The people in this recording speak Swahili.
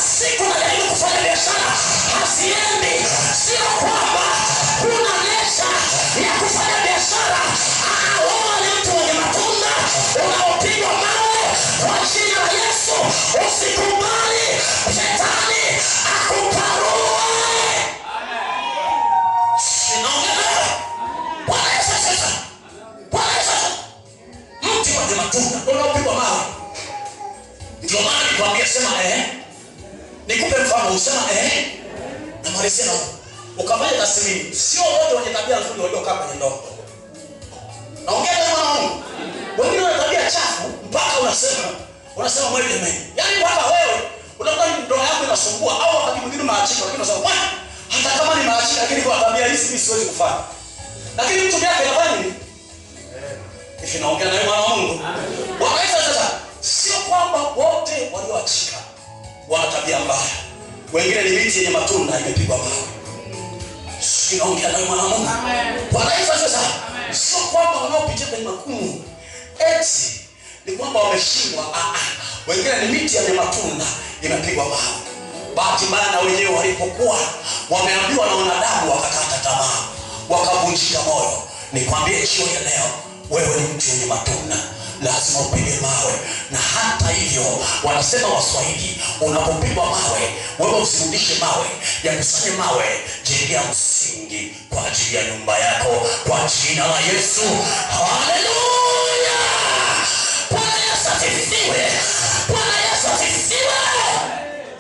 siku unajaribu kufanya biashara hasiendi, sio kwamba kuna nesha ya kufanya biashara. Wewe ni mtu mwenye matunda unaopigwa mawe kwa jina la Yesu. Usikubali shetani akuparue. Sinaongea. Bwana Yesu sasa. Bwana Yesu sasa. Mtu mwenye matunda unaopigwa mawe. Ndio maana nikwambia sema nikupe mfano usema na malizia na ukafanya tathmini. Sio wote wenye tabia nzuri waliokaa kwenye ndoa. Naongea na Mungu. Wengine wana tabia chafu mpaka unasema mwili jamani. Yaani mpaka wewe unakuta ndoa yako inasumbua au wakati mwingine unaachika, lakini unasema bwana hata kama ni maachika lakini kwa tabia hizi mimi siwezi kufanya. Lakini mtu yake anafanya nini? Hivi naongea na Mungu. Bwana Yesu sasa sio kwamba wote walioachika wana tabia mbaya. Wengine ni miti yenye matunda imepigwa mawe. Sinaongea na Mungu. Bwana Yesu sasa sio kwamba wanaopitia kwenye magumu eti ni kwamba wameshindwa. Wengine ni miti yenye matunda imepigwa mawe. Bahati mbaya na wenyewe walipokuwa wameambiwa na wanadamu wakakata tamaa, wakavunjika moyo. Nikwambie jioni ya leo, wewe ni mtu mwenye matunda, lazima upige mawe. Na hata hivyo wanasema Waswahili, unapopigwa mawe wewe usirudishe mawe, yakusanye mawe, jengea msingi kwa ajili ya nyumba yako kwa jina la Yesu. Haleluya! Bwana Yesu asifiwe. Bwana